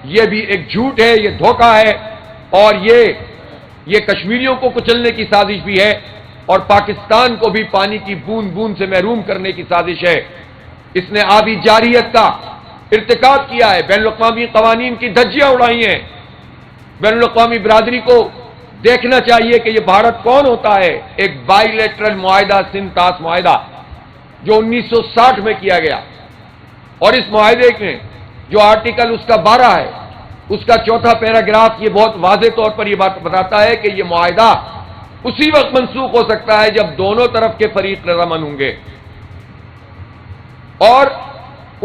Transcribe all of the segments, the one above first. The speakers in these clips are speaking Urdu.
یہ بھی ایک جھوٹ ہے، یہ دھوکہ ہے، اور یہ کشمیریوں کو کچلنے کی سازش بھی ہے، اور پاکستان کو بھی پانی کی بوند بوند سے محروم کرنے کی سازش ہے۔ اس نے آبی جارحیت کا ارتکاب کیا ہے، بین الاقوامی قوانین کی دھجیاں اڑائی ہیں۔ بین الاقوامی برادری کو دیکھنا چاہیے کہ یہ بھارت کون ہوتا ہے۔ ایک بائی لیٹرل معاہدہ، سندھ طاس معاہدہ، جو 1960 میں کیا گیا، اور اس معاہدے میں جو آرٹیکل اس کا 12 ہے، اس کا 4تھا پیراگراف یہ بہت واضح طور پر یہ بات بتاتا ہے کہ یہ معاہدہ اسی وقت منسوخ ہو سکتا ہے جب دونوں طرف کے فریق رضامند ہوں گے، اور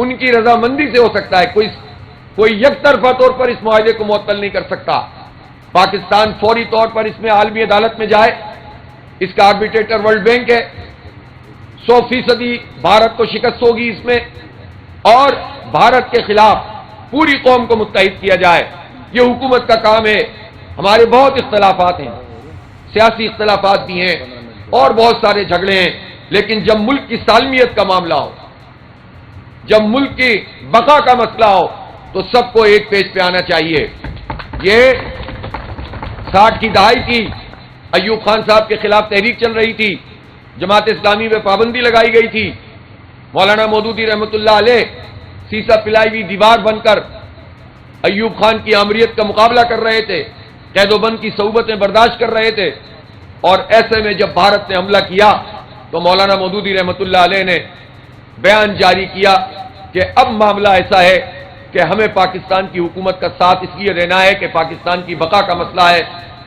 ان کی رضامندی سے ہو سکتا ہے۔ کوئی یک طرفہ طور پر اس معاہدے کو معطل نہیں کر سکتا۔ پاکستان فوری طور پر اس میں عالمی عدالت میں جائے، اس کا آربیٹریٹر ورلڈ بینک ہے، 100% بھارت کو شکست ہوگی اس میں، اور بھارت کے خلاف پوری قوم کو متحد کیا جائے۔ یہ حکومت کا کام ہے۔ ہمارے بہت اختلافات ہیں، سیاسی اختلافات بھی ہیں، اور بہت سارے جھگڑے ہیں، لیکن جب ملک کی سالمیت کا معاملہ ہو، جب ملک کی بقا کا مسئلہ ہو، تو سب کو ایک پیج پہ آنا چاہیے۔ یہ 60 کی دہائی کی ایوب خان صاحب کے خلاف تحریک چل رہی تھی، جماعت اسلامی پہ پابندی لگائی گئی تھی، مولانا مودودی رحمۃ اللہ علیہ سیسا پلائی ہوئی دیوار بن کر ایوب خان کی آمریت کا مقابلہ کر رہے تھے، قید و بند کی صعوبتیں برداشت کر رہے تھے، اور ایسے میں جب بھارت نے حملہ کیا تو مولانا مودودی رحمۃ اللہ علیہ نے بیان جاری کیا کہ اب معاملہ ایسا ہے کہ ہمیں پاکستان کی حکومت کا ساتھ اس لیے دینا ہے کہ پاکستان کی بقا کا مسئلہ ہے۔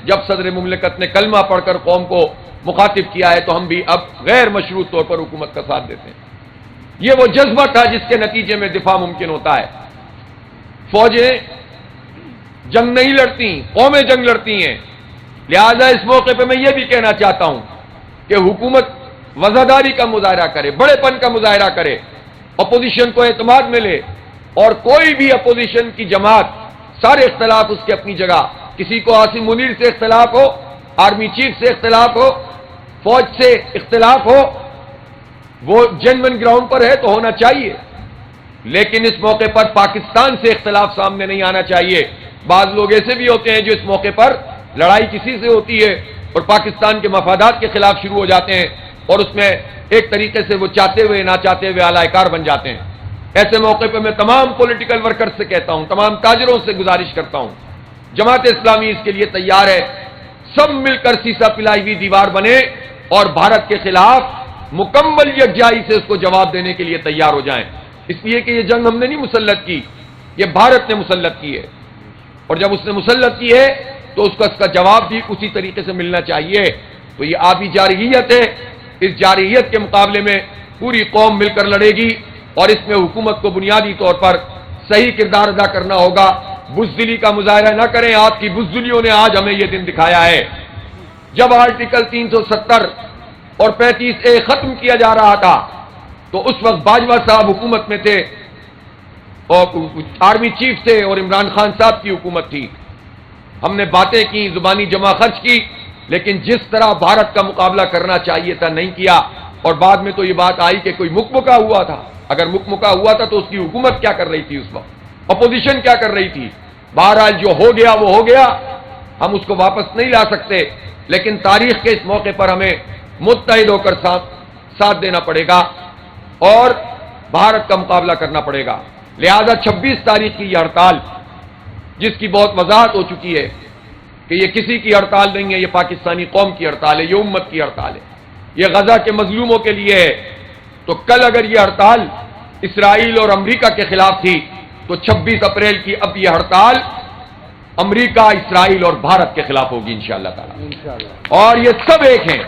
جب صدر مملکت نے کلمہ پڑھ کر قوم کو مخاطب کیا ہے تو ہم بھی اب غیر مشروط طور پر حکومت کا ساتھ دیتے ہیں۔ یہ وہ جذبہ تھا جس کے نتیجے میں دفاع ممکن ہوتا ہے۔ فوجیں جنگ نہیں لڑتی، قومیں جنگ لڑتی ہیں۔ لہذا اس موقع پہ میں یہ بھی کہنا چاہتا ہوں کہ حکومت وزاداری کا مظاہرہ کرے، بڑے پن کا مظاہرہ کرے، اپوزیشن کو اعتماد ملے، اور کوئی بھی اپوزیشن کی جماعت، سارے اختلاف اس کے اپنی جگہ، کسی کو عاصم منیر سے اختلاف ہو، آرمی چیف سے اختلاف ہو، فوج سے اختلاف ہو، وہ جینوئن گراؤنڈ پر ہے تو ہونا چاہیے، لیکن اس موقع پر پاکستان سے اختلاف سامنے نہیں آنا چاہیے۔ بعض لوگ ایسے بھی ہوتے ہیں جو اس موقع پر لڑائی کسی سے ہوتی ہے اور پاکستان کے مفادات کے خلاف شروع ہو جاتے ہیں، اور اس میں ایک طریقے سے وہ چاہتے ہوئے نہ چاہتے ہوئے اعلی کار بن جاتے ہیں۔ ایسے موقع پہ میں تمام پولیٹیکل ورکر سے کہتا ہوں، تمام تاجروں سے گزارش کرتا ہوں، جماعت اسلامی اس کے لیے تیار ہے، سب مل کر سیسا پلائی ہوئی دیوار بنے اور بھارت کے خلاف مکمل یکجائی سے اس کو جواب دینے کے لیے تیار ہو جائیں۔ اس لیے کہ یہ جنگ ہم نے نہیں مسلط کی، یہ بھارت نے مسلط کی ہے، اور جب اس نے مسلط کی ہے تو اس کا جواب بھی اسی طریقے سے ملنا چاہیے۔ تو یہ آبی جارحیت ہے، اس جارحیت کے مقابلے میں پوری قوم مل کر لڑے گی، اور اس میں حکومت کو بنیادی طور پر صحیح کردار ادا کرنا ہوگا۔ بزدلی کا مظاہرہ نہ کریں، آپ کی بزدلیوں نے آج ہمیں یہ دن دکھایا ہے۔ جب آرٹیکل 370 اور 35A ختم کیا جا رہا تھا تو اس وقت باجوہ صاحب حکومت میں تھے، اور آرمی چیف تھے، اور عمران خان صاحب کی حکومت تھی۔ ہم نے باتیں کی، زبانی جمع خرچ کی، لیکن جس طرح بھارت کا مقابلہ کرنا چاہیے تھا نہیں کیا، اور بعد میں تو یہ بات آئی کہ کوئی مکمکا ہوا تھا۔ اگر مکمکا ہوا تھا تو اس کی حکومت کیا کر رہی تھی اس وقت، اپوزیشن کیا کر رہی تھی؟ بہرحال جو ہو گیا وہ ہو گیا، ہم اس کو واپس نہیں لا سکتے، لیکن تاریخ کے اس موقع پر ہمیں متحد ہو کر ساتھ دینا پڑے گا اور بھارت کا مقابلہ کرنا پڑے گا۔ لہذا 26 تاریخ کی یہ ہڑتال، جس کی بہت وضاحت ہو چکی ہے کہ یہ کسی کی ہڑتال نہیں ہے، یہ پاکستانی قوم کی ہڑتال ہے، یہ امت کی ہڑتال ہے، یہ غزہ کے مظلوموں کے لیے ہے۔ تو کل اگر یہ ہڑتال اسرائیل اور امریکہ کے خلاف تھی تو 26 اپریل کی اب یہ ہڑتال امریکہ، اسرائیل اور بھارت کے خلاف ہوگی انشاءاللہ تعالی۔ اور یہ سب ایک ہیں،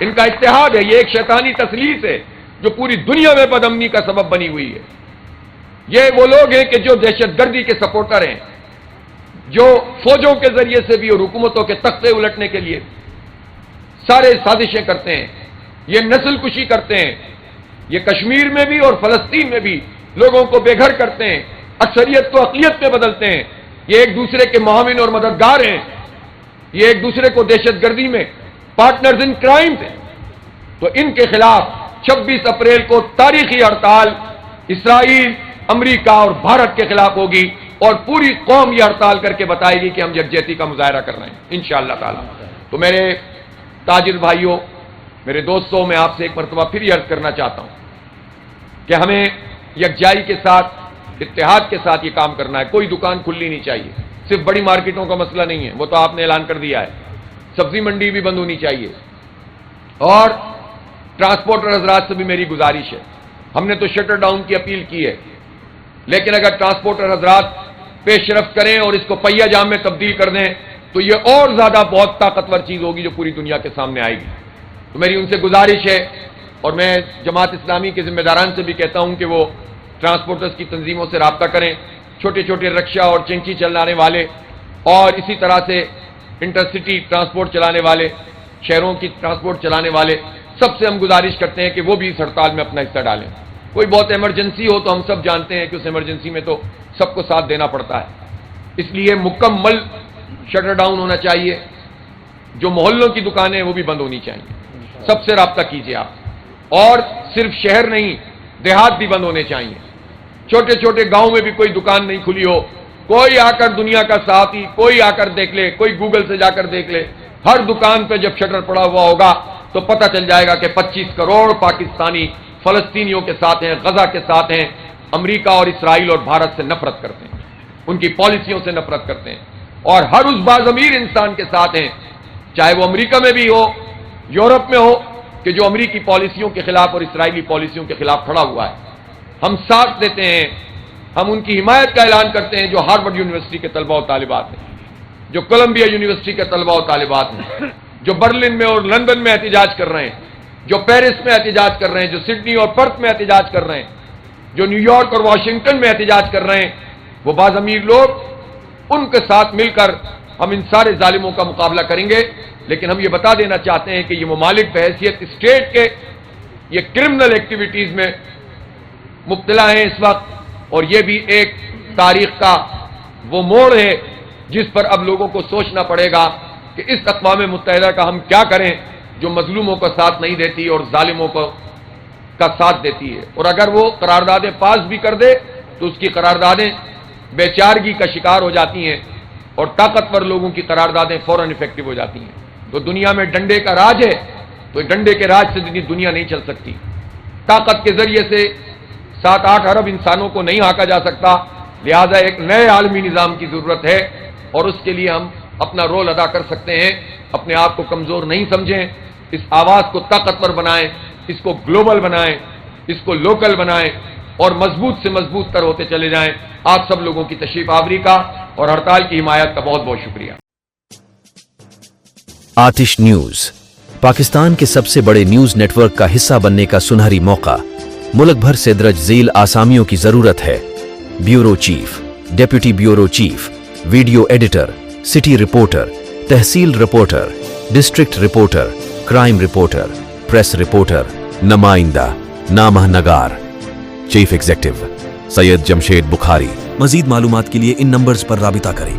ان کا اتحاد ہے، یہ ایک شیطانی تسلیس ہے جو پوری دنیا میں بدامنی کا سبب بنی ہوئی ہے۔ یہ وہ لوگ ہیں کہ جو دہشت گردی کے سپورٹر ہیں، جو فوجوں کے ذریعے سے بھی اور حکومتوں کے تختے الٹنے کے لیے سارے سازشیں کرتے ہیں، یہ نسل کشی کرتے ہیں، یہ کشمیر میں بھی اور فلسطین میں بھی لوگوں کو بے گھر کرتے ہیں، اکثریت کو اقلیت میں بدلتے ہیں، یہ ایک دوسرے کے معاون اور مددگار ہیں، یہ ایک دوسرے کو دہشت گردی میں پارٹنرز ان کرائم ہیں۔ تو ان کے خلاف 26 اپریل کو تاریخی ہڑتال اسرائیل، امریکہ اور بھارت کے خلاف ہوگی، اور پوری قوم یہ ہڑتال کر کے بتائے گی کہ ہم یکجہتی کا مظاہرہ کر رہے ہیں انشاءاللہ تعالی۔ تو میرے تاجر بھائیوں، میرے دوستوں، میں آپ سے ایک مرتبہ پھر یہ عرض کرنا چاہتا ہوں کہ ہمیں یکجائی کے ساتھ، اتحاد کے ساتھ یہ کام کرنا ہے۔ کوئی دکان کھلنی نہیں چاہیے، صرف بڑی مارکیٹوں کا مسئلہ نہیں ہے، وہ تو آپ نے اعلان کر دیا ہے۔ سبزی منڈی بھی بند ہونی چاہیے، اور ٹرانسپورٹر حضرات سے بھی میری گزارش ہے، ہم نے تو شٹر ڈاؤن کی اپیل کی ہے، لیکن اگر ٹرانسپورٹر حضرات پیش رفت کریں اور اس کو پہیہ جام میں تبدیل کر دیں تو یہ اور زیادہ بہت طاقتور چیز ہوگی جو پوری دنیا کے سامنے آئے گی۔ تو میری ان سے گزارش ہے، اور میں جماعت اسلامی کے ذمہ داران سے بھی کہتا ہوں کہ وہ ٹرانسپورٹرز کی تنظیموں سے رابطہ کریں، چھوٹے چھوٹے رکشہ اور چنکی چلانے والے، اور اسی طرح سے انٹرسٹی ٹرانسپورٹ چلانے والے، شہروں کی ٹرانسپورٹ چلانے والے، سب سے ہم گزارش کرتے ہیں کہ وہ بھی اس ہڑتال میں اپنا حصہ ڈالیں۔ کوئی بہت ایمرجنسی ہو تو ہم سب جانتے ہیں کہ اس ایمرجنسی میں تو سب کو ساتھ دینا پڑتا ہے، اس لیے مکمل شٹر ڈاؤن ہونا چاہیے۔ جو محلوں کی دکانیں وہ بھی بند ہونی چاہیے، سب سے رابطہ کیجیے آپ، اور صرف شہر نہیں، دیہات بھی بند ہونے چاہیے۔ چھوٹے چھوٹے گاؤں میں بھی کوئی دکان نہیں کھلی ہو، کوئی آ کر دنیا کا صحافی کوئی آ کر دیکھ لے، کوئی گوگل سے جا کر دیکھ لے، ہر دکان پہ جب شٹر پڑا ہوا ہوگا تو پتہ چل جائے گا کہ 25 کروڑ پاکستانی فلسطینیوں کے ساتھ ہیں، غزہ کے ساتھ ہیں، امریکہ اور اسرائیل اور بھارت سے نفرت کرتے ہیں، ان کی پالیسیوں سے نفرت کرتے ہیں، اور ہر اس باضمیر انسان کے ساتھ ہیں، چاہے وہ امریکہ میں بھی ہو، یورپ میں ہو، کہ جو امریکی پالیسیوں کے خلاف اور اسرائیلی پالیسیوں کے خلاف کھڑا ہوا ہے۔ ہم ساتھ دیتے ہیں، ہم ان کی حمایت کا اعلان کرتے ہیں جو ہارورڈ یونیورسٹی کے طلباء و طالبات ہیں، جو کولمبیا یونیورسٹی کے طلباء و طالبات ہیں، جو برلن میں اور لندن میں احتجاج کر رہے ہیں، جو پیرس میں احتجاج کر رہے ہیں، جو سڈنی اور پرتھ میں احتجاج کر رہے ہیں، جو نیو یارک اور واشنگٹن میں احتجاج کر رہے ہیں، وہ بعض امیر لوگ، ان کے ساتھ مل کر ہم ان سارے ظالموں کا مقابلہ کریں گے۔ لیکن ہم یہ بتا دینا چاہتے ہیں کہ یہ ممالک بحیثیت اسٹیٹ کے یہ کرمنل ایکٹیویٹیز میں مبتلا ہیں اس وقت، اور یہ بھی ایک تاریخ کا وہ موڑ ہے جس پر اب لوگوں کو سوچنا پڑے گا کہ اس اقوام متحدہ کا ہم کیا کریں جو مظلوموں کا ساتھ نہیں دیتی اور ظالموں کا ساتھ دیتی ہے، اور اگر وہ قراردادیں پاس بھی کر دے تو اس کی قراردادیں بیچارگی کا شکار ہو جاتی ہیں، اور طاقتور لوگوں کی قراردادیں فوراً افیکٹو ہو جاتی ہیں۔ تو دنیا میں ڈنڈے کا راج ہے، تو ڈنڈے کے راج سے دنیا نہیں چل سکتی، طاقت کے ذریعے سے 7-8 ارب انسانوں کو نہیں ہانکا جا سکتا، لہذا ایک نئے عالمی نظام کی ضرورت ہے، اور اس کے لیے ہم اپنا رول ادا کر سکتے ہیں۔ اپنے آپ کو کمزور نہیں سمجھیں، اس آواز کو طاقتور بنائیں، اس کو گلوبل بنائیں، اس کو لوکل بنائیں، اور مضبوط سے مضبوط تر ہوتے چلے جائیں۔ آپ سب لوگوں کی تشریف آوری کا اور ہڑتال کی حمایت کا بہت بہت شکریہ۔ آتش نیوز پاکستان کے سب سے بڑے نیوز نیٹ ورک کا حصہ بننے کا سنہری موقع، ملک بھر سے درج ذیل آسامیوں کی ضرورت ہے: bureau chief, deputy bureau chief, video editor, city reporter, تحصیل reporter, district reporter, crime reporter, press reporter, نمائندہ، نامہ نگار۔ Chief executive Syed Jamshed Bukhari. مزید معلومات کے لیے ان نمبرز پر رابطہ کریں۔